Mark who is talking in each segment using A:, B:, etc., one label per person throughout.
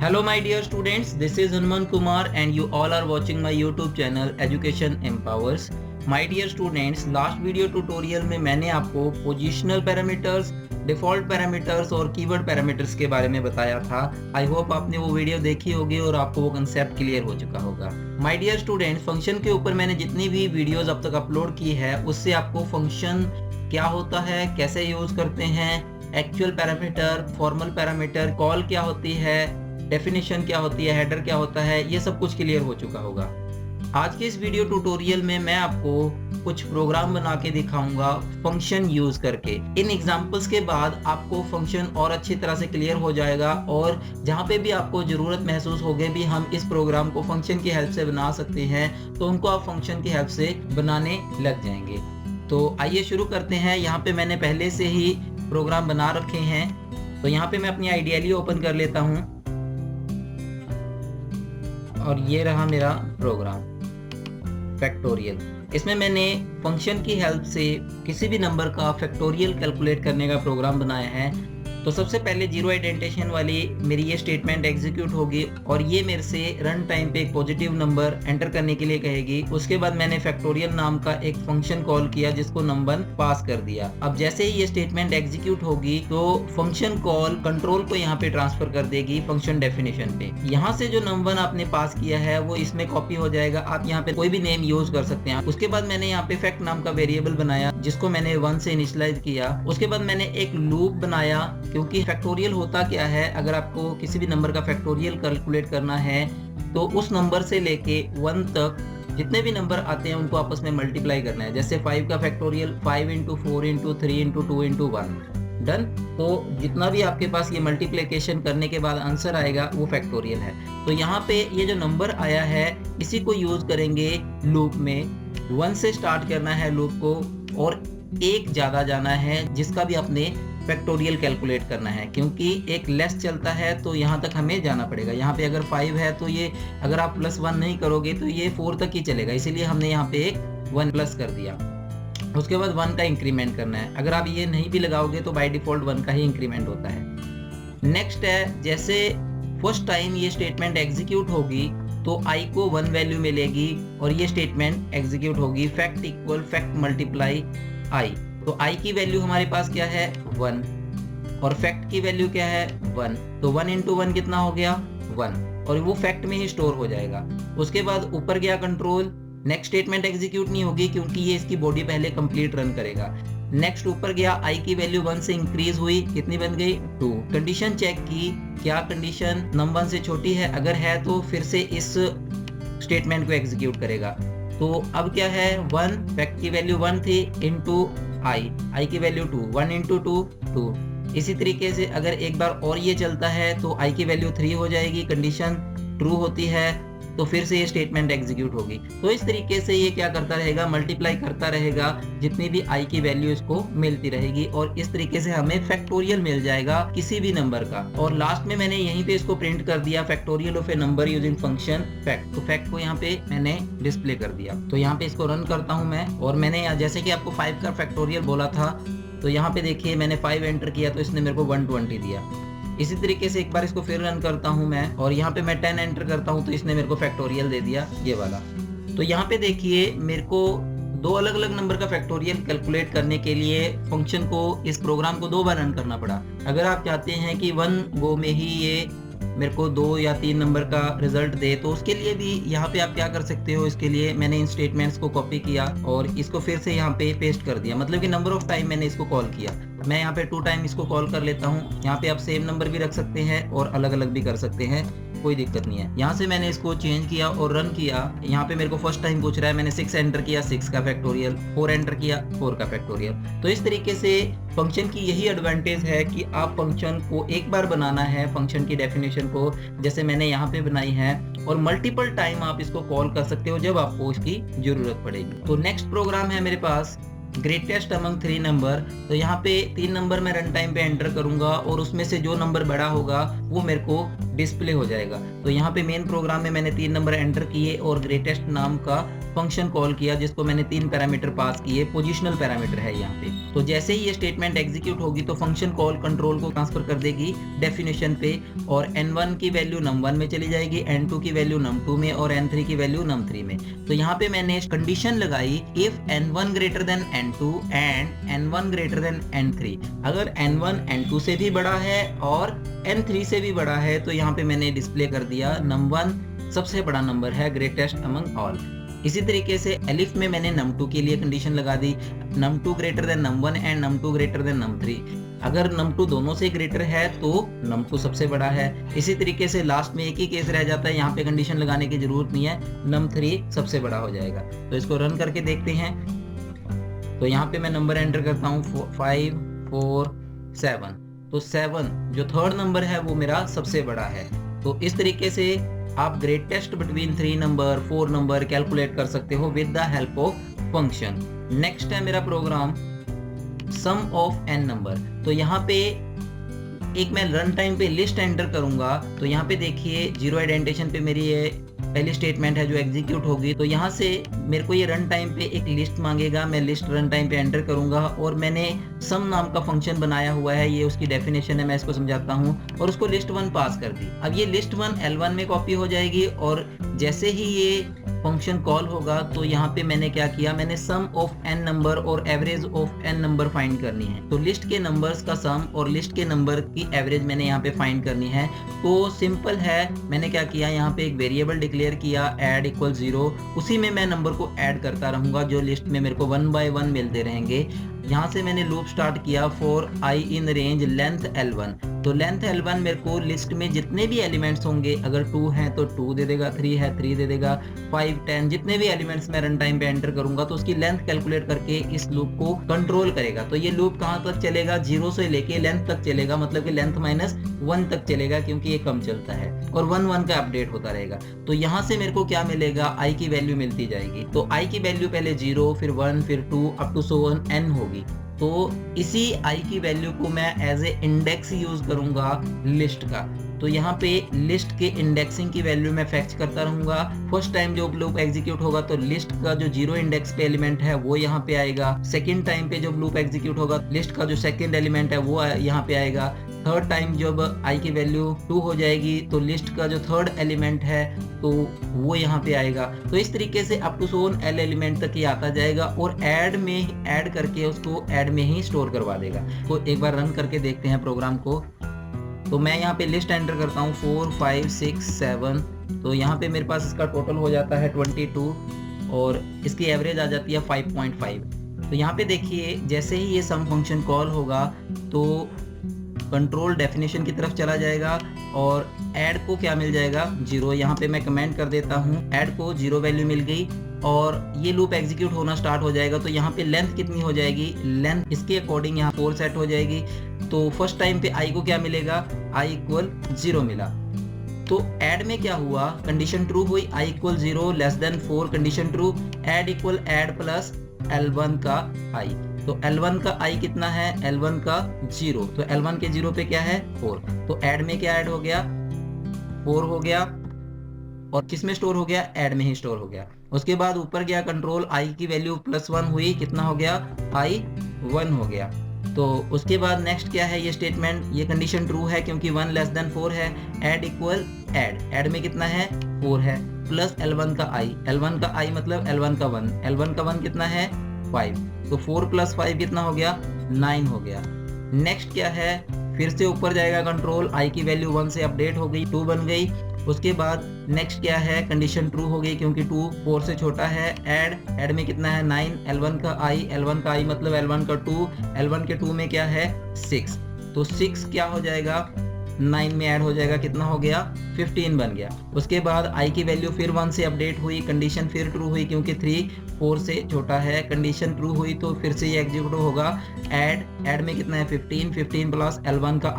A: Hello my dear students, this is Hanuman Kumar and you all are watching my YouTube channel Education Empowers. My dear students, last video tutorial में मैंने आपको positional parameters, default parameters और keyword parameters के बारे में बताया था। I hope आपने वो वीडियो देखी होगी और आपको वो कंसेप्ट क्लियर हो चुका होगा। माय डियर स्टूडेंट्स, फंक्शन के ऊपर मैंने जितनी भी वीडियोस अब तक अपलोड की है उससे आपको फंक्शन क्या होता है, कैसे यूज करते हैं, actual parameter, formal parameter, call क्या होती है, डेफिनेशन क्या होती है, हेडर क्या होता है, ये सब कुछ क्लियर हो चुका होगा। आज के इस वीडियो ट्यूटोरियल में मैं आपको कुछ प्रोग्राम बना के दिखाऊंगा फंक्शन यूज करके। इन एग्जांपल्स के बाद आपको फंक्शन और अच्छी तरह से क्लियर हो जाएगा और जहाँ पे भी आपको जरूरत महसूस होगी भी हम इस प्रोग्राम को फंक्शन की हेल्प से बना सकते हैं तो उनको आप फंक्शन की हेल्प से बनाने लग जाएंगे। तो आइए शुरू करते हैं। यहाँ पे मैंने पहले से ही प्रोग्राम बना रखे हैं, तो यहाँ पे मैं अपनी आइडियली ओपन कर लेता हूँ और ये रहा मेरा प्रोग्राम फैक्टोरियल। इसमें मैंने फंक्शन की हेल्प से किसी भी नंबर का फैक्टोरियल कैलकुलेट करने का प्रोग्राम बनाया है। तो सबसे पहले जीरो आइडेंटिफिकेशन वाली मेरी ये स्टेटमेंट एग्जीक्यूट होगी और ये मेरे से रन टाइम पे एक पॉजिटिव नंबर एंटर करने के लिए कहेगी। उसके बाद मैंने फैक्टोरियल नाम का एक फंक्शन कॉल किया जिसको नंबर पास कर दिया। अब जैसे ही ये स्टेटमेंट एग्जीक्यूट होगी तो फंक्शन कॉल कंट्रोल को यहाँ पे ट्रांसफर कर देगी फंक्शन डेफिनेशन पे। यहाँ से जो नंबर आपने पास किया है वो इसमें कॉपी हो जाएगा। आप यहाँ पे कोई भी नेम यूज कर सकते हैं। उसके बाद मैंने यहाँ पे फैक्ट नाम का वेरिएबल बनाया जिसको मैंने 1 से इनिशियलाइज किया। उसके बाद मैंने एक लूप बनाया, क्योंकि फैक्टोरियल होता क्या है, अगर आपको किसी भी नंबर का फैक्टोरियल कैलकुलेट करना है तो उस नंबर से लेके 1 तक जितने भी नंबर आते हैं उनको आपस में मल्टीप्लाई करना है। जैसे 5 का फैक्टोरियल 5 × 4 × 3 × 2 × 1 डन। तो जितना भी आपके पास ये मल्टीप्लिकेशन करने के बाद आंसर आएगा वो फैक्टोरियल है। तो यहाँ पे ये जो नंबर आया है इसी को यूज करेंगे लूप में। 1 से स्टार्ट करना है लूप को और एक ज्यादा जाना है जिसका भी अपने फैक्टोरियल कैलकुलेट करना है, क्योंकि एक लेस चलता है तो यहाँ तक हमें जाना पड़ेगा। यहाँ पे अगर 5 है तो ये अगर आप +1 नहीं करोगे तो ये 4 तक ही चलेगा, इसीलिए हमने यहाँ पे एक 1 प्लस कर दिया। उसके बाद 1 का इंक्रीमेंट करना है। अगर आप ये नहीं भी लगाओगे तो बाय डिफॉल्ट 1 का ही इंक्रीमेंट होता है। नेक्स्ट है, जैसे फर्स्ट टाइम ये स्टेटमेंट एग्जीक्यूट होगी तो i को 1 वैल्यू मिलेगी और ये स्टेटमेंट एग्जीक्यूट होगी fact equal fact multiply i। तो i की वैल्यू हमारे पास क्या है 1 और फैक्ट की वैल्यू क्या है 1। तो 1 × 1 कितना हो गया 1 और वो फैक्ट में ही स्टोर हो जाएगा। उसके बाद ऊपर गया कंट्रोल, नेक्स्ट स्टेटमेंट एग्जीक्यूट नहीं होगी क्योंकि ये इसकी बॉडी पहले कंप्लीट रन करेगा। नेक्स्ट ऊपर गया, i की वैल्यू 1 से इंक्रीज हुई, कितनी बन गई 2। कंडीशन चेक की, क्या कंडीशन num 1 से छोटी है, अगर है तो फिर से इस स्टेटमेंट को एग्जीक्यूट करेगा। तो अब क्या है 1, फैक्ट की वैल्यू 1 थी इंटू i की वैल्यू 2, 1 × 2 2। इसी तरीके से अगर एक बार और ये चलता है तो i की वैल्यू 3 हो जाएगी, कंडीशन ट्रू होती है तो फिर से ये स्टेटमेंट एग्जीक्यूट होगी। तो इस तरीके से ये क्या करता रहेगा, मल्टीप्लाई करता रहेगा, जितनी भी i की वैल्यू इसको मिलती रहेगी और इस तरीके से हमें फैक्टोरियल मिल जाएगा किसी भी नंबर का। और लास्ट में मैंने यहीं पे इसको प्रिंट कर दिया factorial of A number using function fact. तो फैक्ट को यहाँ पे मैंने डिस्प्ले कर दिया। तो यहाँ पे इसको रन करता हूँ मैं और मैंने जैसे कि आपको 5 का फैक्टोरियल बोला था तो यहाँ पे देखिए मैंने 5 एंटर किया तो इसने मेरे को 120 दिया। इसी तरीके से एक बार इसको फिर रन करता हूं मैं और यहाँ पे मैं 10 एंटर करता हूं तो इसने मेरे को फैक्टोरियल दे दिया ये वाला। तो यहाँ पे देखिए मेरे को 2 अलग अलग नंबर का फैक्टोरियल कैलकुलेट करने के लिए फंक्शन को, इस प्रोग्राम को 2 बार रन करना पड़ा। अगर आप चाहते हैं कि 1 गो में ही ये मेरे को 2 या 3 नंबर का रिजल्ट दे तो उसके लिए भी यहाँ पे आप क्या कर सकते हो, इसके लिए मैंने इन स्टेटमेंट्स को कॉपी किया और इसको फिर से यहाँ पे पेस्ट कर दिया। मतलब कि नंबर ऑफ टाइम मैंने इसको कॉल किया। मैं यहाँ पे 2 टाइम इसको कॉल कर लेता हूँ। यहाँ पे आप सेम नंबर भी रख सकते हैं और अलग अलग भी कर सकते हैं, कोई दिक्कत नहीं है। यहाँ से मैंने इसको चेंज किया और रन किया। यहाँ पे मेरे को फर्स्ट टाइम पूछ रहा है, मैंने 6 एंटर किया 6 का फैक्टोरियल, 4 एंटर किया 4 का फैक्टोरियल। तो इस तरीके से फंक्शन की यही एडवांटेज है कि आप फंक्शन को एक बार बनाना है, फंक्शन की डेफिनेशन को जैसे मैंने यहाँ पे बनाई है, और मल्टीपल टाइम आप इसको कॉल कर सकते हो जब आपको इसकी जरूरत पड़ेगी। तो नेक्स्ट प्रोग्राम है मेरे पास ग्रेटेस्ट अमंग 3 नंबर। तो यहाँ पे 3 नंबर मैं रन टाइम पे एंटर करूंगा और उसमें से जो नंबर बड़ा होगा वो मेरे को डिस्प्ले हो जाएगा। तो यहाँ पे मेन प्रोग्राम में मैंने 3 नंबर एंटर किए और ग्रेटेस्ट नाम का फंक्शन कॉल किया जिसको मैंने 3 पैरामीटर पास किए, पोजिशनल पैरामीटर है यहाँ पे। तो जैसे ही ये स्टेटमेंट एग्जीक्यूट होगी तो फंक्शन कॉल कंट्रोल को ट्रांसफर कर देगी डेफिनेशन पे, और n1 की वैल्यू num1 में चली जाएगी, n2 की वैल्यू num2 में और n3 की वैल्यू num3 में। तो यहाँ पे मैंने कंडीशन लगाई if n1 greater than n2 and n1 greater than n3। अगर n1 n2 से भी बड़ा है और n3 से भी बड़ा है तो यहाँ पे मैंने डिस्प्ले कर दिया num1 सबसे बड़ा नंबर है, ग्रेटेस्ट अमंग ऑल। इसी तरीके से एलिफ में मैंने num2 के लिए कंडीशन लगा दी num2 greater than num1 and num2 greater than num3। अगर num2 दोनों से ग्रेटर है तो num2 सबसे बड़ा है। इसी तरीके से लास्ट में एक ही केस रह जाता है, यहाँ पे कंडीशन लगाने की जरूरत नहीं है, num3 सबसे बड़ा हो जाएगा। तो इसको रन करके देखते हैं। तो यहाँ पे मैं नंबर एंटर करता हूँ 5 4 7। तो 7 जो थर्ड नंबर है वो मेरा सबसे बड़ा है। तो इस तरीके से आप greatest between 3 number 4 number calculate कर सकते हो with the help of function. Next है मेरा program sum of n number. तो यहाँ पे एक मैं रन टाइम पे लिस्ट एंटर करूंगा। तो यहाँ पे देखिए जीरो इंडेंटेशन पे मेरी ये पहली स्टेटमेंट है जो एग्जीक्यूट होगी। तो यहाँ से मेरे को ये रन टाइम पे एक लिस्ट मांगेगा, मैं लिस्ट रन टाइम पे एंटर करूंगा और मैंने सम नाम का फंक्शन बनाया हुआ है, ये उसकी डेफिनेशन है, मैं इसको समझाता हूँ, और उसको लिस्ट 1 पास कर दी। अब ये लिस्ट 1 L1 में कॉपी हो जाएगी और जैसे ही ये फंक्शन कॉल होगा तो यहाँ पे मैंने क्या किया, मैंने सम ऑफ n नंबर और average of n number find करनी है। तो लिस्ट के नंबर्स का सम और लिस्ट के नंबर की एवरेज मैंने यहाँ पे फाइंड करनी है। तो सिंपल है, मैंने क्या किया, यहाँ पे एक वेरिएबल डिक्लेयर किया ऐड इक्वल 0, उसी में मैं नंबर को ऐड करता रहूंगा जो लिस्ट में मेरे को 1 by 1 मिलते रहेंगे। यहाँ से मैंने लूप स्टार्ट किया for i in range length L1। तो लेंथ L1 मेरे को लिस्ट में जितने भी एलिमेंट्स होंगे, अगर 2 हैं तो 2 दे देगा, 3 है 3 दे देगा, 5 10 जितने भी एलिमेंट्स मैं रन टाइम पे एंटर करूंगा तो उसकी लेंथ कैलकुलेट करके इस लूप को कंट्रोल करेगा। तो ये लूप कहाँ तक चलेगा, 0 से लेके लेंथ तक चलेगा, मतलब कि लेंथ -1 तक चलेगा क्योंकि ये कम चलता है, और 1 1 का अपडेट होता रहेगा। तो यहाँ से मेरे को क्या मिलेगा, i की वैल्यू मिलती जाएगी। तो i की वैल्यू पहले 0 फिर 1 फिर 2 up to so on n होगी। तो इसी i की वैल्यू को मैं एज ए इंडेक्स यूज करूंगा लिस्ट का। तो यहाँ पे लिस्ट के इंडेक्सिंग की वैल्यू मैं फैक्च करता रहूंगा। फर्स्ट टाइम जो लूप एग्जीक्यूट होगा तो लिस्ट का जो 0 इंडेक्स पे एलिमेंट है वो यहाँ पे आएगा। सेकंड टाइम पे जब लूप एग्जीक्यूट होगा लिस्ट का जो सेकंड एलिमेंट है वो यहाँ पे आएगा। थर्ड टाइम जब i की वैल्यू 2 हो जाएगी तो लिस्ट का जो थर्ड एलिमेंट है तो वो यहाँ पे आएगा। तो इस तरीके से up to so on l element तक ही आता जाएगा और ऐड करके उसको ऐड में ही स्टोर करवा देगा। तो एक बार रन करके देखते हैं प्रोग्राम को। तो मैं यहाँ पे लिस्ट एंटर करता हूँ 4 5 6 7। तो यहाँ पे मेरे पास इसका टोटल हो जाता है 22 और इसकी एवरेज आ जाती है 5.5। तो यहाँ पे देखिए जैसे ही ये सम फंक्शन कॉल होगा तो कंट्रोल डेफिनेशन की तरफ चला जाएगा और ऐड को क्या मिल जाएगा, 0। यहाँ पे मैं कमेंट कर देता हूँ, ऐड को 0 वैल्यू मिल गई और ये लूप एग्जीक्यूट होना स्टार्ट हो जाएगा। तो यहाँ पे लेंथ कितनी हो जाएगी, लेंथ इसके अकॉर्डिंग यहाँ 4 सेट हो जाएगी। तो फर्स्ट टाइम पे i को क्या मिलेगा, i इक्वल 0 मिला। तो ऐड में क्या हुआ, कंडीशन ट्रू हुई, i equal 0 less than 4 condition true, add equal add plus L1 का i। तो L1 का i कितना है, L1 का 0। तो L1 के 0 पे क्या है 4। तो ऐड में क्या ऐड हो गया, 4 हो गया और किस में स्टोर हो गया, ऐड में ही स्टोर हो गया। उसके बाद ऊपर गया कंट्रोल, i की वैल्यू +1 हुई, कितना हो गया, i 1 हो गया। तो उसके बाद नेक्स्ट क्या है, ये स्टेटमेंट, ये कंडीशन ट्रू है क्योंकि 1 लेस देन 4 है। ऐड इक्वल ऐड में कितना है 4 है प्लस L1 का i, L1 का i मतलब L1 का 1, L1 का 1 कितना है 5। तो 4 + 5 कितना हो गया, 9 हो गया। नेक्स्ट क्या है, फिर से ऊपर जाएगा कंट्रोल, i की वैल्यू 1 से अपडेट हो गई, 2 बन गई। उसके बाद नेक्स्ट क्या है, कंडीशन ट्रू हो गई क्योंकि 2 4 से छोटा है। ऐड में कितना है 9, L1 का i मतलब L1 का 2, L1 के 2 में क्या है 6। तो 6 क्या हो जाएगा, 9 में ऐड हो जाएगा, कितना हो गया 15 बन गया। उसके बाद i की वैल्यू फिर 1 से अपडेट हुई, कंडीशन फिर ट्रू हुई क्योंकि 3 4 से छोटा है, कंडीशन ट्रू हुई तो फिर से ये एग्जीक्यूट होगा। ऐड में कितना है 15 प्लस L1 का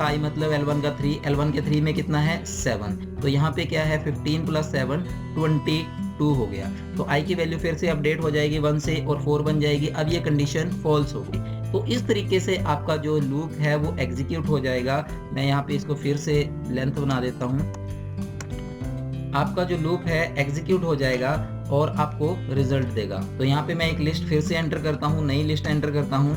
A: i मतलब L1 का 3, L1 के 3 में कितना है 7। तो यहाँ पे क्या है 15 + 7 22 हो गया। तो i की वैल्यू फिर से अपडेट हो जाएगी 1 से और 4 बन जाएगी। अब ये कंडीशन फॉल्स होगी तो इस तरीके से आपका जो लूप है वो एग्जीक्यूट हो जाएगा। मैं यहाँ पे इसको फिर से लेंथ बना देता हूँ। आपका जो लूप है एग्जीक्यूट हो जाएगा और आपको रिजल्ट देगा। तो यहाँ पे मैं एक लिस्ट फिर से एंटर करता हूँ, नई लिस्ट एंटर करता हूँ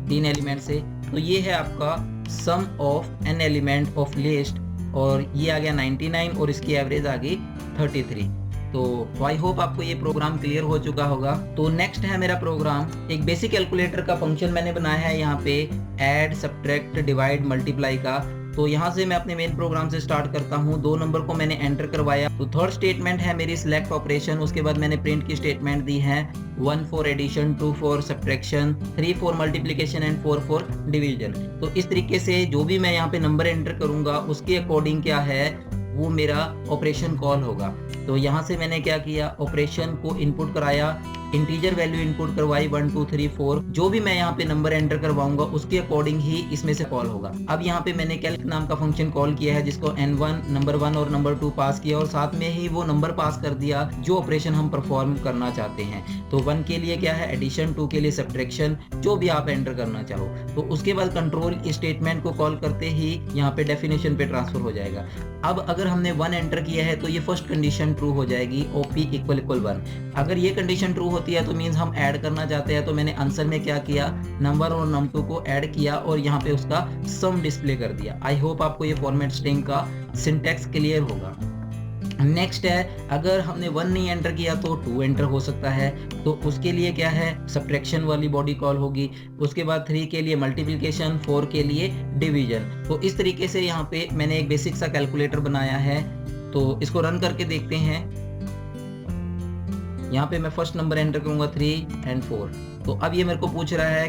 A: 3 एलिमेंट से। तो ये है आपका sum of an element of list और ये आ गया 99 और इसकी एवरेज आ गई 33। तो आई होप आपको ये प्रोग्राम क्लियर हो चुका होगा। तो नेक्स्ट है मेरा प्रोग्राम, एक बेसिक कैलकुलेटर का फंक्शन मैंने बनाया है यहाँ पे ऐड, सब्ट्रैक्ट, डिवाइड, मल्टीप्लाई का। तो यहाँ से मैं अपने मेन प्रोग्राम से स्टार्ट करता हूँ। 2 नंबर को मैंने एंटर करवाया। तो थर्ड स्टेटमेंट है मेरी सिलेक्ट ऑपरेशन। उसके बाद मैंने प्रिंट की स्टेटमेंट दी है 1 for addition, 2 for subtraction, 3 for multiplication and 4 for division. तो इस तरीके से जो भी मैं यहाँ पे नंबर एंटर करूंगा उसके अकॉर्डिंग क्या है वो मेरा ऑपरेशन कॉल होगा। तो यहाँ से मैंने क्या किया, ऑपरेशन को इनपुट कराया, इंटीजर वैल्यू इनपुट करवाई 1 2 3 4। जो भी मैं यहाँ पे नंबर एंटर करवाऊंगा उसके अकॉर्डिंग ही इसमें से कॉल होगा। अब यहाँ पे मैंने कैल्क नाम का फंक्शन कॉल किया है जिसको n1 नंबर 1 और नंबर 2 पास किया और साथ में ही वो नंबर पास कर दिया जो ऑपरेशन हम परफॉर्म करना चाहते हैं। तो 1 के लिए क्या है एडिशन, 2 के लिए सब्ट्रैक्शन, जो भी आप एंटर करना चाहो। तो उसके बाद कंट्रोल स्टेटमेंट को कॉल करते ही यहाँ पे डेफिनेशन पे ट्रांसफर हो जाएगा। अब अगर हमने 1 एंटर किया है तो ये फर्स्ट कंडीशन ट्रू हो जाएगी, OP = 1। अगर ये कंडीशन ट्रू होती है तो मींस हम ऐड करना चाहते हैं। तो मैंने आंसर में क्या किया, नंबर और num2 को ऐड किया और यहाँ पे उसका सम डिस्प्ले कर दिया। आई होप आपको ये फॉर्मेट स्ट्रिंग का सिंटैक्स क्लियर होगा। नेक्स्ट है, अगर हमने 1 नहीं एंटर किया तो 2 एंटर हो सकता है। तो उसके लिए क्या है, सब्ट्रैक्शन वाली बॉडी कॉल होगी। उसके बाद 3 के लिए मल्टीप्लिकेशन, 4 के लिए डिवीजन। तो इस तरीके से यहाँ पे मैंने एक बेसिक सा कैलकुलेटर बनाया है। तो इसको रन करके देखते हैं। यहाँ पे मैं फर्स्ट नंबर एंटर करूंगा 3 और 4। तो अब ये मेरे को पूछ रहा है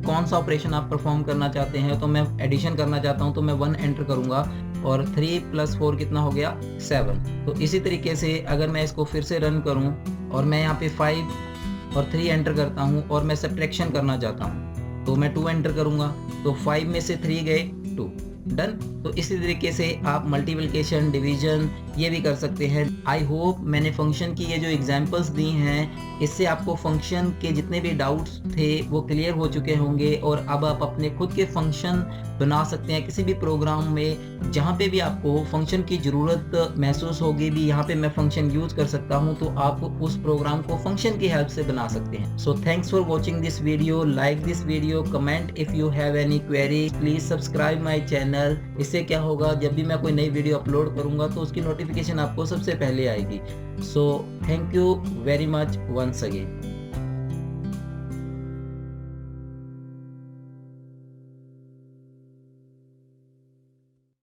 A: कौन सा ऑपरेशन आप परफॉर्म करना चाहते हैं। तो मैं एडिशन करना चाहता हूँ तो मैं 1 एंटर करूंगा और 3 + 4 कितना हो गया 7। तो इसी तरीके से अगर मैं इसको फिर से रन करूं और मैं यहाँ पे 5 और 3 एंटर करता हूं और मैं सब्ट्रैक्शन करना चाहता हूं तो मैं 2 एंटर करूंगा। तो 5 में से 3 गए 2, डन। तो इसी तरीके से आप मल्टीप्लिकेशन, डिवीजन ये भी कर सकते हैं। आई होप मैंने फंक्शन की ये जो एग्जांपल्स दी हैं इससे आपको फंक्शन के जितने भी डाउट्स थे वो क्लियर हो चुके होंगे और अब आप अपने खुद के फंक्शन बना सकते हैं किसी भी प्रोग्राम में। जहाँ पे भी आपको फंक्शन की ज़रूरत महसूस होगी भी यहाँ पे मैं फंक्शन यूज कर सकता हूँ तो आप उस प्रोग्राम को फंक्शन की हेल्प से बना सकते हैं। So thanks for watching this video, like this video, comment if you have any query, please subscribe my channel. इससे क्या होगा, जब भी मैं कोई नई वीडियो अपलोड करूंगा तो उसकी नोटिफिकेशन आपको सबसे पहले आएगी। So thank you very much once again.